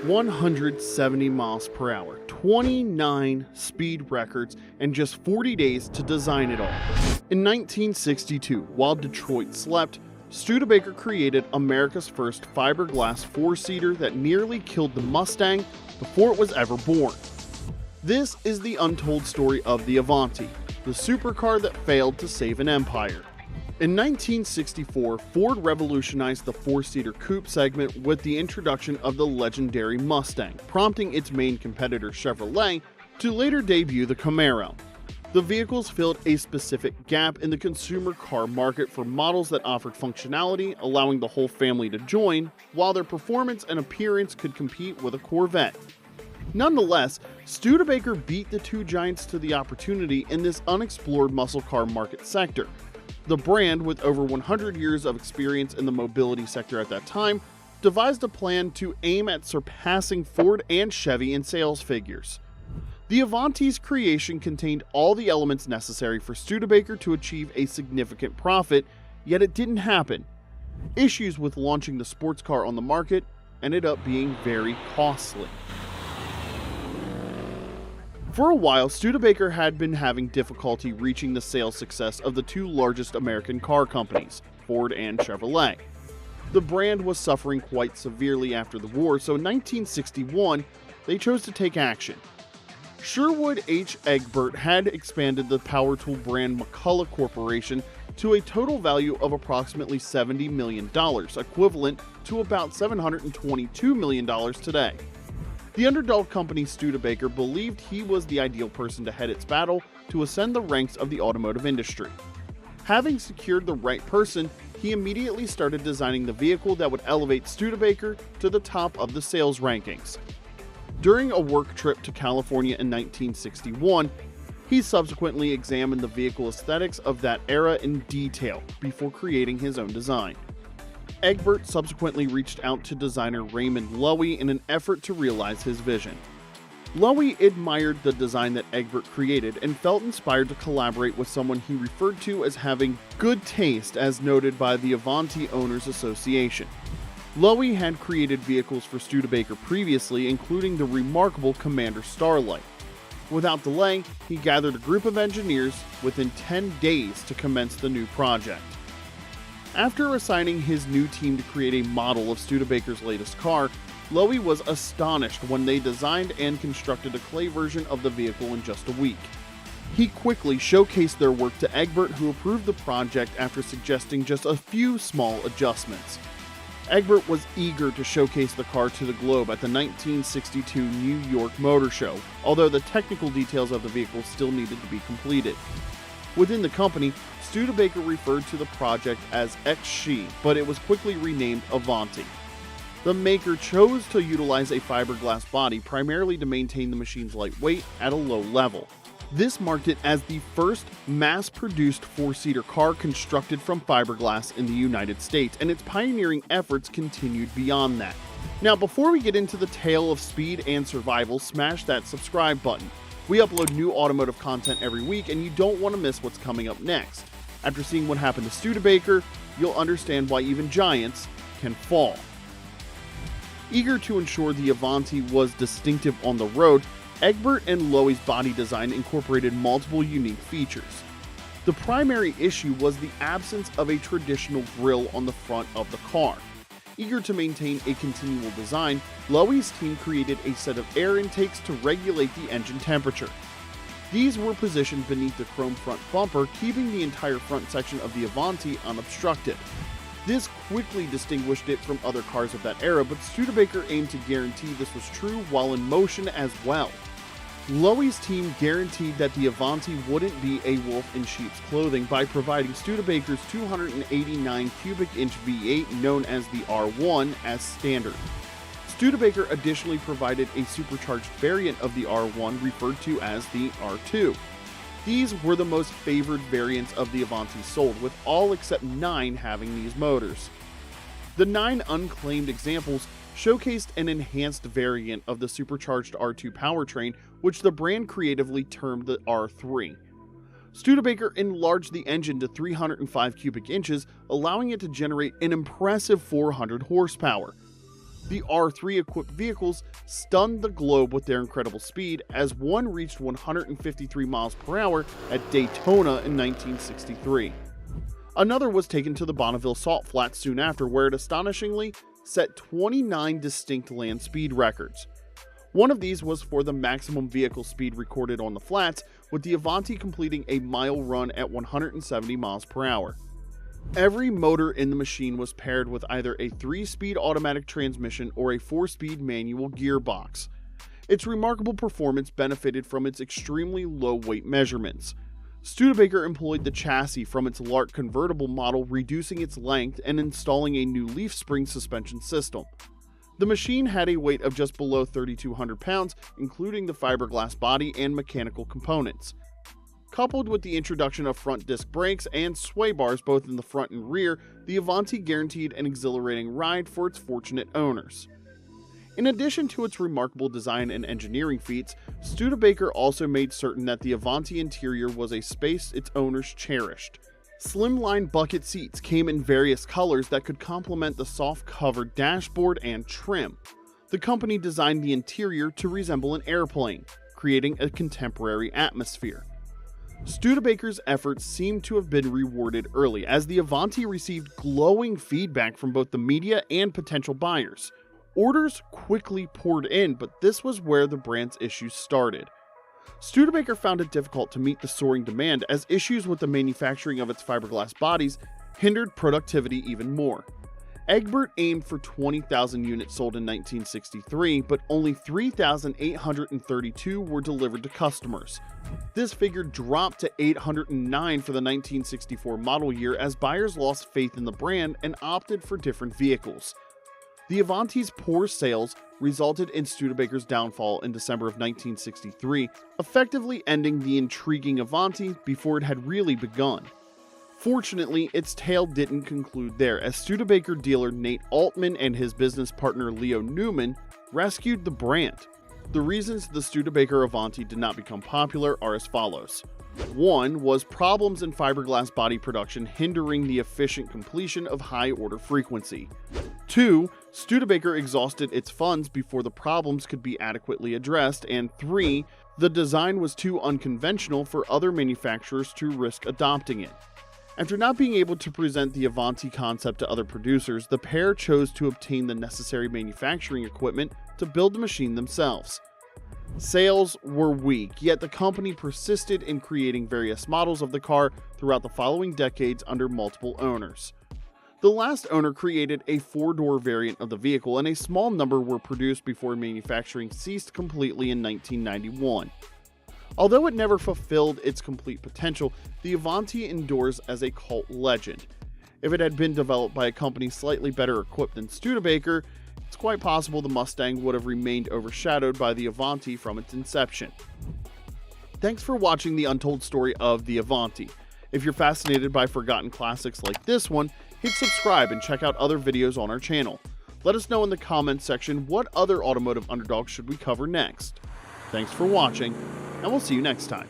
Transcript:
170 miles per hour, 29 speed records, and just 40 days to design it all. In 1962, while Detroit slept, Studebaker created America's first fiberglass four-seater that nearly killed the Mustang before it was ever born. This is the untold story of the Avanti, the supercar that failed to save an empire. In 1964, Ford revolutionized the four-seater coupe segment with the introduction of the legendary Mustang, prompting its main competitor Chevrolet to later debut the Camaro. The vehicles filled a specific gap in the consumer car market for models that offered functionality, allowing the whole family to join, while their performance and appearance could compete with a Corvette. Nonetheless, Studebaker beat the two giants to the opportunity in this unexplored muscle car market sector. The brand, with over 100 years of experience in the mobility sector at that time, devised a plan to aim at surpassing Ford and Chevy in sales figures. The Avanti's creation contained all the elements necessary for Studebaker to achieve a significant profit, yet it didn't happen. Issues with launching the sports car on the market ended up being very costly. For a while, Studebaker had been having difficulty reaching the sales success of the two largest American car companies, Ford and Chevrolet. The brand was suffering quite severely after the war, so in 1961, they chose to take action. Sherwood H. Egbert had expanded the power tool brand McCulloch Corporation to a total value of approximately $70 million, equivalent to about $722 million today. The underdog company Studebaker believed he was the ideal person to head its battle to ascend the ranks of the automotive industry. Having secured the right person, he immediately started designing the vehicle that would elevate Studebaker to the top of the sales rankings. During a work trip to California in 1961, he subsequently examined the vehicle aesthetics of that era in detail before creating his own design. Egbert subsequently reached out to designer Raymond Loewy in an effort to realize his vision. Loewy admired the design that Egbert created and felt inspired to collaborate with someone he referred to as having good taste, as noted by the Avanti Owners Association. Loewy had created vehicles for Studebaker previously, including the remarkable Commander Starlight. Without delay, he gathered a group of engineers within 10 days to commence the new project. After assigning his new team to create a model of Studebaker's latest car, Loewy was astonished when they designed and constructed a clay version of the vehicle in just a week. He quickly showcased their work to Egbert, who approved the project after suggesting just a few small adjustments. Egbert was eager to showcase the car to the globe at the 1962 New York Motor Show, although the technical details of the vehicle still needed to be completed. Within the company, Studebaker referred to the project as XShe, but it was quickly renamed Avanti. The maker chose to utilize a fiberglass body primarily to maintain the machine's light weight at a low level. This marked it as the first mass-produced four-seater car constructed from fiberglass in the United States, and its pioneering efforts continued beyond that. Now, before we get into the tale of speed and survival, smash that subscribe button. We upload new automotive content every week, and you don't want to miss what's coming up next. After seeing what happened to Studebaker, you'll understand why even giants can fall. Eager to ensure the Avanti was distinctive on the road, Egbert and Loewy's body design incorporated multiple unique features. The primary issue was the absence of a traditional grille on the front of the car. Eager to maintain a continual design, Loewy's team created a set of air intakes to regulate the engine temperature. These were positioned beneath the chrome front bumper, keeping the entire front section of the Avanti unobstructed. This quickly distinguished it from other cars of that era, but Studebaker aimed to guarantee this was true while in motion as well. Loewy's team guaranteed that the Avanti wouldn't be a wolf in sheep's clothing by providing Studebaker's 289 cubic inch V8 known as the R1 as standard. Studebaker additionally provided a supercharged variant of the R1 referred to as the R2. These were the most favored variants of the Avanti sold, with all except 9 having these motors. The 9 unclaimed examples showcased an enhanced variant of the supercharged R2 powertrain, which the brand creatively termed the R3. Studebaker enlarged the engine to 305 cubic inches, allowing it to generate an impressive 400 horsepower. The R3-equipped vehicles stunned the globe with their incredible speed, as one reached 153 miles per hour at Daytona in 1963. Another was taken to the Bonneville Salt Flats soon after, where it astonishingly set 29 distinct land speed records. One of these was for the maximum vehicle speed recorded on the flats, with the Avanti completing a mile run at 170 miles per hour. Every motor in the machine was paired with either a 3-speed automatic transmission or a 4-speed manual gearbox. Its remarkable performance benefited from its extremely low weight measurements. Studebaker employed the chassis from its Lark convertible model, reducing its length and installing a new leaf spring suspension system. The machine had a weight of just below 3,200 pounds, including the fiberglass body and mechanical components. Coupled with the introduction of front disc brakes and sway bars both in the front and rear, the Avanti guaranteed an exhilarating ride for its fortunate owners. In addition to its remarkable design and engineering feats, Studebaker also made certain that the Avanti interior was a space its owners cherished. Slimline bucket seats came in various colors that could complement the soft-covered dashboard and trim. The company designed the interior to resemble an airplane, creating a contemporary atmosphere. Studebaker's efforts seemed to have been rewarded early, as the Avanti received glowing feedback from both the media and potential buyers. Orders quickly poured in, but this was where the brand's issues started. Studebaker found it difficult to meet the soaring demand, as issues with the manufacturing of its fiberglass bodies hindered productivity even more. Egbert aimed for 20,000 units sold in 1963, but only 3,832 were delivered to customers. This figure dropped to 809 for the 1964 model year, as buyers lost faith in the brand and opted for different vehicles. The Avanti's poor sales resulted in Studebaker's downfall in December of 1963, effectively ending the intriguing Avanti before it had really begun. Fortunately, its tale didn't conclude there, as Studebaker dealer Nate Altman and his business partner Leo Newman rescued the brand. The reasons the Studebaker Avanti did not become popular are as follows. One was problems in fiberglass body production hindering the efficient completion of high-order frequency. 2. Studebaker exhausted its funds before the problems could be adequately addressed. And 3. The design was too unconventional for other manufacturers to risk adopting it. After not being able to present the Avanti concept to other producers, the pair chose to obtain the necessary manufacturing equipment to build the machine themselves. Sales were weak, yet the company persisted in creating various models of the car throughout the following decades under multiple owners. The last owner created a 4-door variant of the vehicle, and a small number were produced before manufacturing ceased completely in 1991. Although it never fulfilled its complete potential, the Avanti endures as a cult legend. If it had been developed by a company slightly better equipped than Studebaker, it's quite possible the Mustang would have remained overshadowed by the Avanti from its inception. Thanks for watching the untold story of the Avanti. If you're fascinated by forgotten classics like this one, hit subscribe and check out other videos on our channel. Let us know in the comments section what other automotive underdogs should we cover next. Thanks for watching, and we'll see you next time.